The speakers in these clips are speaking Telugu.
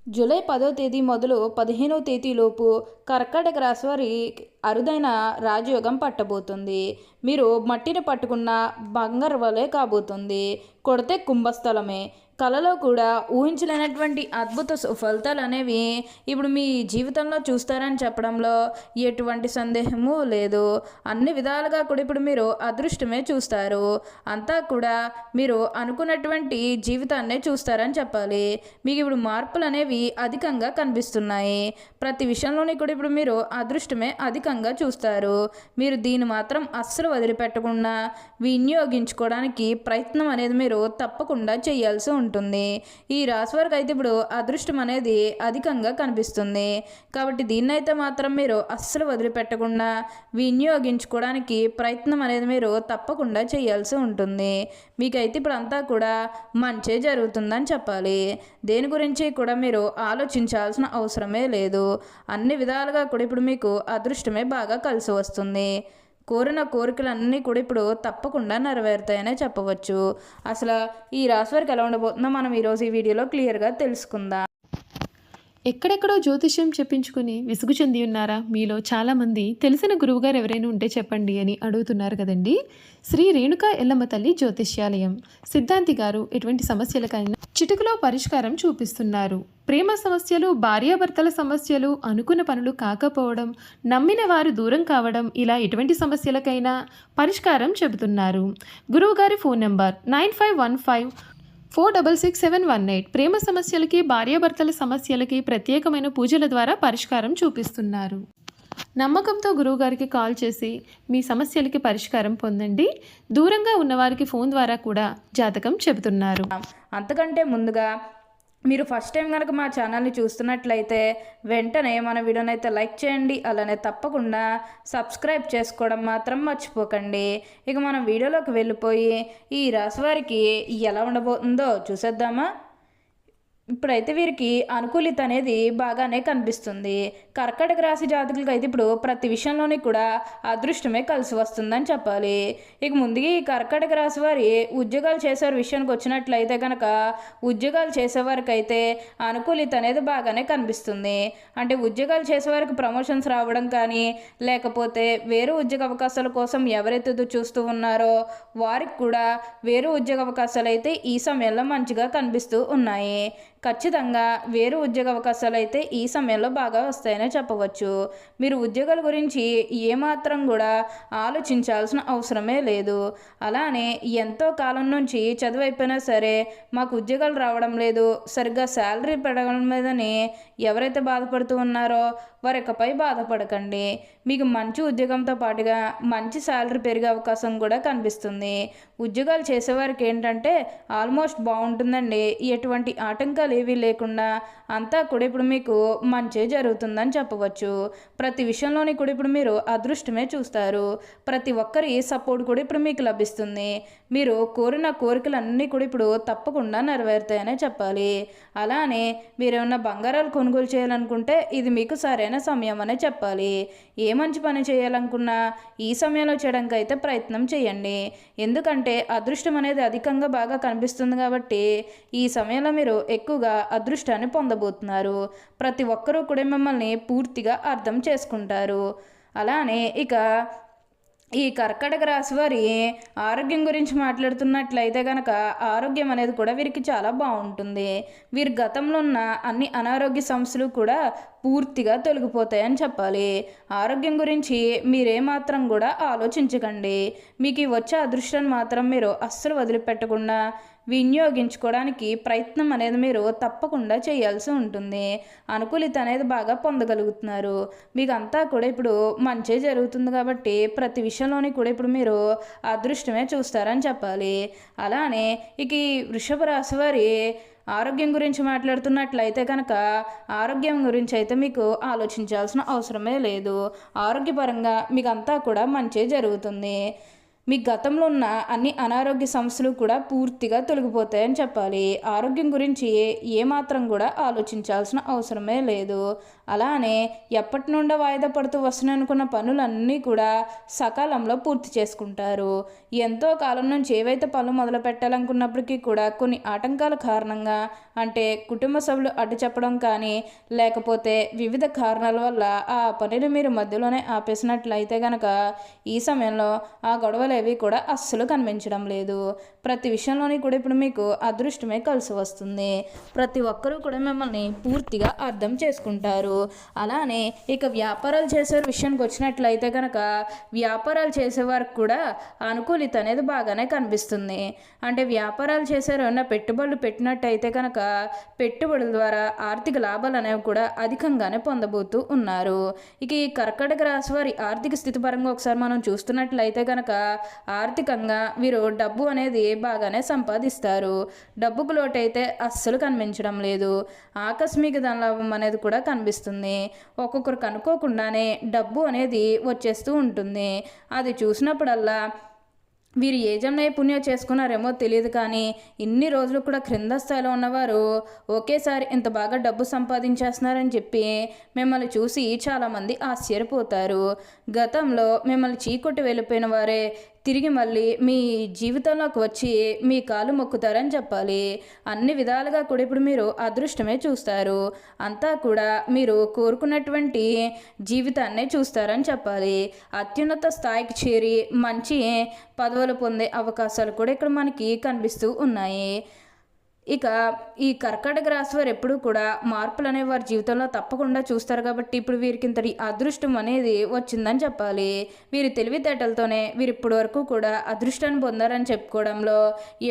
జూలై 10వ తేదీ మొదలు 15వ తేదీలోపు కర్కాటక రాశి వారి అరుదైన రాజయోగం పట్టబోతుంది. మీరు మట్టిని పట్టుకున్న బంగారు వలె కాబోతుంది. కొడితే కుంభస్థలమే. కలలో కూడా ఊహించలేనటువంటి అద్భుత ఫలితాలు అనేవి ఇప్పుడు మీ జీవితంలో చూస్తారని చెప్పడంలో ఎటువంటి సందేహము లేదు. అన్ని విధాలుగా కూడా ఇప్పుడు మీరు అదృష్టమే చూస్తారు. అంతా కూడా మీరు అనుకున్నటువంటి జీవితాన్నే చూస్తారని చెప్పాలి. మీకు ఇప్పుడు మార్పులు అనేవి అధికంగా కనిపిస్తున్నాయి. ప్రతి విషయంలోని కూడా ఇప్పుడు మీరు అదృష్టమే అధికంగా చూస్తారు. మీరు దీన్ని మాత్రం అస్సలు వదిలిపెట్టకుండా వినియోగించుకోవడానికి ప్రయత్నం అనేది మీరు తప్పకుండా చేయాల్సి ఉంటుంది. ఈ రాశి వారికి అయితే ఇప్పుడు అదృష్టం అనేది అధికంగా కనిపిస్తుంది. కాబట్టి దీన్నైతే మాత్రం మీరు అస్సలు వదిలిపెట్టకుండా వినియోగించుకోవడానికి ప్రయత్నం అనేది మీరు తప్పకుండా చేయాల్సి ఉంటుంది. మీకైతే ఇప్పుడు అంతా కూడా మంచే జరుగుతుందని చెప్పాలి. దేని గురించి కూడా మీరు ఆలోచించాల్సిన అవసరమే లేదు. అన్ని విధాలుగా కూడా ఇప్పుడు మీకు అదృష్టమే బాగా కలిసి వస్తుంది. కోరిన కోరికలన్నీ కూడా ఇప్పుడు తప్పకుండా నెరవేరుతాయనే చెప్పవచ్చు. అసలు ఈ రాశి వారికి ఎలా ఉండబోతుందో మనం ఈరోజు ఈ వీడియోలో క్లియర్గా తెలుసుకుందాం. ఎక్కడెక్కడో జ్యోతిష్యం చెప్పించుకుని విసుగు చెంది ఉన్నారా? మీలో చాలామంది తెలిసిన గురువుగారు ఎవరైనా ఉంటే చెప్పండి అని అడుగుతున్నారు కదండి. శ్రీ రేణుకా ఎల్లమ్మ తల్లి జ్యోతిష్యాలయం సిద్ధాంతి గారు ఎటువంటి సమస్యలకైనా చిటికలో పరిష్కారం చూపిస్తున్నారు. ప్రేమ సమస్యలు, భార్యాభర్తల సమస్యలు, అనుకున్న పనులు కాకపోవడం, నమ్మిన వారు దూరం కావడం, ఇలా ఎటువంటి సమస్యలకైనా పరిష్కారం చెబుతున్నారు. గురువుగారి ఫోన్ నంబర్ 9515466718. ప్రేమ సమస్యలకి, భార్యాభర్తల సమస్యలకి ప్రత్యేకమైన పూజల ద్వారా పరిష్కారం చూపిస్తున్నారు. నమ్మకంతో గురువుగారికి కాల్ చేసి మీ సమస్యలకి పరిష్కారం పొందండి. దూరంగా ఉన్నవారికి ఫోన్ ద్వారా కూడా జాతకం చెబుతున్నారు. అంతకంటే ముందుగా మీరు ఫస్ట్ టైం కనుక మా ఛానల్ని చూస్తున్నట్లయితే వెంటనే మన వీడియోని అయితే లైక్ చేయండి. అలానే తప్పకుండా సబ్స్క్రైబ్ చేసుకోవడం మాత్రం మర్చిపోకండి. ఇక మనం వీడియోలోకి వెళ్ళిపోయి ఈ రాశి వారికి ఎలా ఉండబోతుందో చూసేద్దామా. ఇప్పుడైతే వీరికి అనుకూలిత అనేది బాగానే కనిపిస్తుంది. కర్కాటక రాశి జాతకులకి అయితే ఇప్పుడు ప్రతి విషయంలోని కూడా అదృష్టమే కలిసి వస్తుందని చెప్పాలి. ఇక ముందుగా ఈ కర్కాటక రాశి వారి ఉద్యోగాలు చేసే విషయానికి వచ్చినట్లయితే కనుక ఉద్యోగాలు చేసేవారికి అయితే అనుకూలిత అనేది బాగానే కనిపిస్తుంది. అంటే ఉద్యోగాలు చేసేవారికి ప్రమోషన్స్ రావడం కానీ, లేకపోతే వేరే ఉద్యోగ అవకాశాల కోసం ఎవరైతే చూస్తూ ఉన్నారో వారికి కూడా వేరే ఉద్యోగ అవకాశాలు అయితే ఈ సమయంలో మంచిగా కనిపిస్తూ ఉన్నాయి. ఖచ్చితంగా వేరే ఉద్యోగ అవకాశాలు అయితే ఈ సమయంలో బాగా వస్తాయనే చెప్పవచ్చు. మీరు ఉద్యోగాల గురించి ఏమాత్రం కూడా ఆలోచించాల్సిన అవసరమే లేదు. అలానే ఎంతో కాలం నుంచి చదువు అయిపోయినా సరే మాకు ఉద్యోగాలు రావడం లేదు, సరిగ్గా శాలరీ పెరగడం లేదని ఎవరైతే బాధపడుతూ ఉన్నారో వారికపై బాధపడకండి. మీకు మంచి ఉద్యోగంతో పాటుగా మంచి శాలరీ పెరిగే అవకాశం కూడా కనిపిస్తుంది. ఉద్యోగాలు చేసేవారికి ఏంటంటే ఆల్మోస్ట్ బాగుంటుందండి. ఎటువంటి ఆటంకాలు ఏవీ లేకుండా అంతా కూడా ఇప్పుడు మీకు మంచి జరుగుతుందని చెప్పవచ్చు. ప్రతి విషయంలోని కూడా ఇప్పుడు మీరు అదృష్టమే చూస్తారు. ప్రతి ఒక్కరి సపోర్ట్ కూడా ఇప్పుడు మీకు లభిస్తుంది. మీరు కోరిన కోరికలన్నీ కూడా ఇప్పుడు తప్పకుండా నెరవేరుతాయనే చెప్పాలి. అలానే మీరు ఏమన్నా బంగారాలు కొనుగోలు చేయాలనుకుంటే ఇది మీకు సరైన సమయం అనే చెప్పాలి. ఏ మంచి పని చేయాలనుకున్నా ఈ సమయంలో చేయడానికి అయితే ప్రయత్నం చేయండి. ఎందుకంటే అదృష్టం అనేది అధికంగా బాగా కనిపిస్తుంది కాబట్టి ఈ సమయంలో మీరు ఎక్కువగా అదృష్టాన్ని పొందబోతున్నారు. ప్రతి ఒక్కరూ కూడా మిమ్మల్ని పూర్తిగా అర్థం చేసుకుంటారు. అలానే ఇక ఈ కర్కాటక రాశి వారి ఆరోగ్యం గురించి మాట్లాడుతున్నట్లయితే కనుక ఆరోగ్యం అనేది కూడా వీరికి చాలా బాగుంటుంది. వీరి గతంలో ఉన్న అన్ని అనారోగ్య సమస్యలు కూడా పూర్తిగా తొలగిపోతాయని చెప్పాలి. ఆరోగ్యం గురించి మీరేమాత్రం కూడా ఆలోచించకండి. మీకు వచ్చే అదృష్టాన్ని మాత్రం మీరు అస్సలు వదిలిపెట్టకుండా వినియోగించుకోవడానికి ప్రయత్నం అనేది మీరు తప్పకుండా చేయాల్సి ఉంటుంది. అనుకూలిత అనేది బాగా పొందగలుగుతున్నారు. మీకు అంతా కూడా ఇప్పుడు మంచి జరుగుతుంది కాబట్టి ప్రతి విషయంలోని కూడా ఇప్పుడు మీరు అదృష్టమే చూస్తారని చెప్పాలి. అలానే ఇక ఈ వృషభ రాశి వారి ఆరోగ్యం గురించి మాట్లాడుతున్నట్లయితే కనుక ఆరోగ్యం గురించి అయితే మీకు ఆలోచించాల్సిన అవసరమే లేదు. ఆరోగ్యపరంగా మీకు అంతా కూడా మంచి జరుగుతుంది. మీ గతంలో ఉన్న అన్ని అనారోగ్య సమస్యలు కూడా పూర్తిగా తొలగిపోతాయని చెప్పాలి. ఆరోగ్యం గురించి ఏమాత్రం కూడా ఆలోచించాల్సిన అవసరమే లేదు. అలానే ఎప్పటి నుండో వాయిదా పడుతూ వస్తున్నాయనుకున్న పనులన్నీ కూడా సకాలంలో పూర్తి చేసుకుంటారు. ఎంతో కాలం నుంచి ఏవైతే పనులు మొదలు పెట్టాలనుకున్నప్పటికీ కూడా కొన్ని ఆటంకాల కారణంగా, అంటే కుటుంబ సభ్యులు అడ్డు చెప్పడం కానీ, లేకపోతే వివిధ కారణాల వల్ల ఆ పనిని మీరు మధ్యలోనే ఆపేసినట్లయితే కనుక ఈ సమయంలో ఆ గొడవలేవి కూడా అస్సలు కనిపించడం లేదు. ప్రతి విషయంలోని కూడా ఇప్పుడు మీకు అదృష్టమే కలిసి వస్తుంది. ప్రతి ఒక్కరూ కూడా మిమ్మల్ని పూర్తిగా అర్థం చేసుకుంటారు. అలానే ఇక వ్యాపారాలు చేసే విషయానికి వచ్చినట్లయితే కనుక వ్యాపారాలు చేసేవారికి కూడా అనుకూలిత అనేది బాగానే కనిపిస్తుంది. అంటే వ్యాపారాలు చేసేవారు ఏమన్నా పెట్టుబడులు పెట్టినట్టయితే కనుక పెట్టుబడుల ద్వారా ఆర్థిక లాభాలు అనేవి కూడా అధికంగానే పొందబోతూ ఉన్నారు. ఇక ఈ కర్కాటక రాశి వారి ఆర్థిక స్థితి పరంగా ఒకసారి మనం చూస్తున్నట్లయితే కనుక ఆర్థికంగా వీరు డబ్బు అనేది బాగానే సంపాదిస్తారు. డబ్బుకు లోటైతే అస్సలు కనిపించడం లేదు. ఆకస్మిక ధనలాభం అనేది కూడా కనిపిస్తుంది. ఒక్కొక్కరికి అనుకోకుండానే డబ్బు అనేది వచ్చేస్తూ ఉంటుంది. అది చూసినప్పుడల్లా వీరు ఏ జన్మ పుణ్యం చేసుకున్నారేమో తెలియదు, కానీ ఇన్ని రోజులు కూడా క్రింద స్థాయిలో ఉన్నవారు ఒకేసారి ఇంత బాగా డబ్బు సంపాదించేస్తున్నారని చెప్పి మిమ్మల్ని చూసి చాలామంది ఆశ్చర్యపోతారు. గతంలో మిమ్మల్ని చీకొట్టి వెళ్ళిపోయిన వారే తిరిగి మళ్ళీ మీ జీవితంలోకి వచ్చి మీ కాలు మొక్కుతారని చెప్పాలి. అన్ని విధాలుగా కూడా ఇప్పుడు మీరు అదృష్టమే చూస్తారు. అంతా కూడా మీరు కోరుకున్నటువంటి జీవితాన్నే చూస్తారని చెప్పాలి. అత్యున్నత స్థాయికి చేరి మంచి పదవులు పొందే అవకాశాలు కూడా ఇక్కడ మనకి కనిపిస్తూ ఉన్నాయి. ఇక ఈ కర్కాటక రాశి వారు ఎప్పుడూ కూడా మార్పులు అనేవి వారి జీవితంలో తప్పకుండా చూస్తారు. కాబట్టి ఇప్పుడు వీరికి ఇంతటి అదృష్టం అనేది వచ్చిందని చెప్పాలి. వీరి తెలివితేటలతోనే వీరు ఇప్పటి వరకు కూడా అదృష్టాన్ని పొందారని చెప్పుకోవడంలో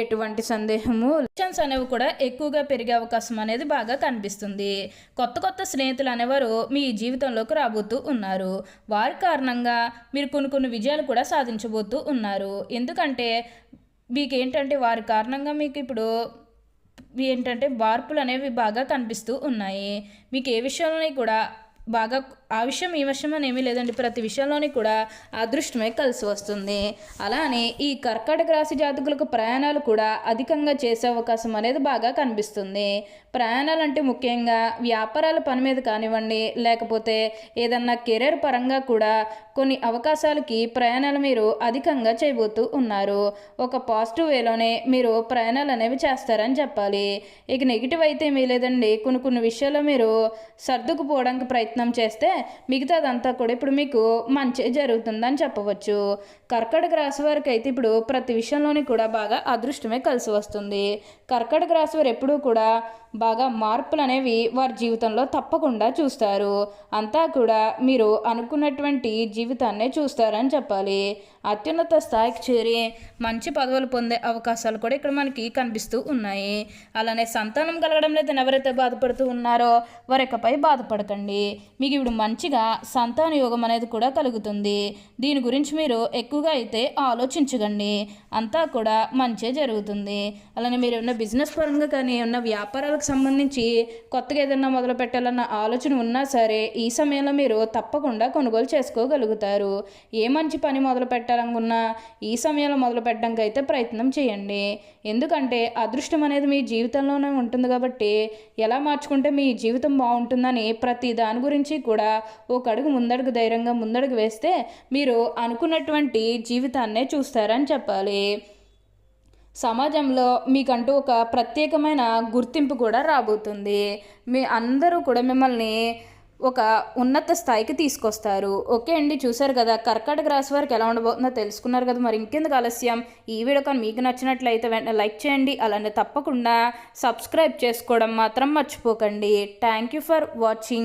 ఎటువంటి సందేహము రిలేషన్స్ అనేవి కూడా ఎక్కువగా పెరిగే అవకాశం అనేది బాగా కనిపిస్తుంది. కొత్త కొత్త స్నేహితులు అనేవారు మీ జీవితంలోకి రాబోతూ ఉన్నారు. వారి కారణంగా మీరు కొన్ని విజయాలు కూడా సాధించబోతూ ఉన్నారు. ఎందుకంటే మీకు ఏంటంటే వారి కారణంగా మీకు ఇప్పుడు ఏంటంటే మార్పులు అనేవి బాగా కనిపిస్తూ ఉన్నాయి. మీకు ఏ విషయంలోని కూడా బాగా ఆ విషయం ఈ విషయం అని ఏమీ లేదండి, ప్రతి విషయంలోని కూడా అదృష్టమే కలిసి వస్తుంది. అలానే ఈ కర్కాటక రాశి జాతకులకు ప్రయాణాలు కూడా అధికంగా చేసే అవకాశం అనేది బాగా కనిపిస్తుంది. ప్రయాణాలు అంటే ముఖ్యంగా వ్యాపారాల పని మీద కానివ్వండి, లేకపోతే ఏదన్నా కెరీర్ పరంగా కూడా కొన్ని అవకాశాలకి ప్రయాణాలు మీరు అధికంగా చేయబోతూ ఉన్నారు. ఒక పాజిటివ్ వేలోనే మీరు ప్రయాణాలు అనేవి చేస్తారని చెప్పాలి. ఇక నెగిటివ్ అయితే ఏమీ లేదండి, కొన్ని విషయాల్లో మీరు సర్దుకుపోవడానికి ప్రయత్నం చేస్తే మిగతాదంతా కూడా ఇప్పుడు మీకు మంచి జరుగుతుందని చెప్పవచ్చు. కర్కాటక రాశి వారికి అయితే ఇప్పుడు ప్రతి విషయంలోని కూడా బాగా అదృష్టమే కలిసి వస్తుంది. కర్కాటక రాశి వారు ఎప్పుడూ కూడా బాగా మార్పులు అనేవి వారి జీవితంలో తప్పకుండా చూస్తారు. అంతా కూడా మీరు అనుకున్నటువంటి జీవితాన్నే చూస్తారని చెప్పాలి. అత్యున్నత స్థాయికి చేరి మంచి పదవులు పొందే అవకాశాలు కూడా ఇక్కడ మనకి కనిపిస్తూ ఉన్నాయి. అలానే సంతానం కలగడం లేదని ఎవరైతే బాధపడుతూ ఉన్నారో వారికపై బాధపడకండి. మీకు ఇప్పుడు మంచిగా సంతాన యోగం అనేది కూడా కలుగుతుంది. దీని గురించి మీరు ఎక్కువగా అయితే ఆలోచించకండి. అంతా కూడా మంచే జరుగుతుంది. అలానే మీరు ఏమన్నా బిజినెస్ పరంగా కానీ ఏమన్నా వ్యాపారాలకు సంబంధించి కొత్తగా ఏదైనా మొదలు పెట్టాలన్న ఆలోచన ఉన్నా సరే ఈ సమయంలో మీరు తప్పకుండా కొనుగోలు చేసుకోగలుగుతారు. ఏ మంచి పని మొదలు పెట్టాలనుకున్నా ఈ సమయంలో మొదలు పెట్టడానికి అయితే ప్రయత్నం చేయండి. ఎందుకంటే అదృష్టం అనేది మీ జీవితంలోనే ఉంటుంది కాబట్టి ఎలా మార్చుకుంటే మీ జీవితం బాగుంటుందని ప్రతి దాని గురించి కూడా ఒక అడుగు ముందడుగు ధైర్యంగా ముందడుగు వేస్తే మీరు అనుకున్నటువంటి జీవితాన్నే చూస్తారని చెప్పాలి. సమాజంలో మీకంటూ ఒక ప్రత్యేకమైన గుర్తింపు కూడా రాబోతుంది. మీ అందరూ కూడా మిమ్మల్ని ఒక ఉన్నత స్థాయికి తీసుకొస్తారు. ఓకే అండి, చూసారు కదా కర్కాటక రాశి వారికి ఎలా ఉండబోతుందో తెలుసుకున్నారు కదా. మరి ఇంకెందుకు ఆలస్యం, ఈ వీడియో కానీ మీకు నచ్చినట్లయితే వెంటనే లైక్ చేయండి. అలానే తప్పకుండా సబ్స్క్రైబ్ చేసుకోవడం మాత్రం మర్చిపోకండి. Thank you for watching.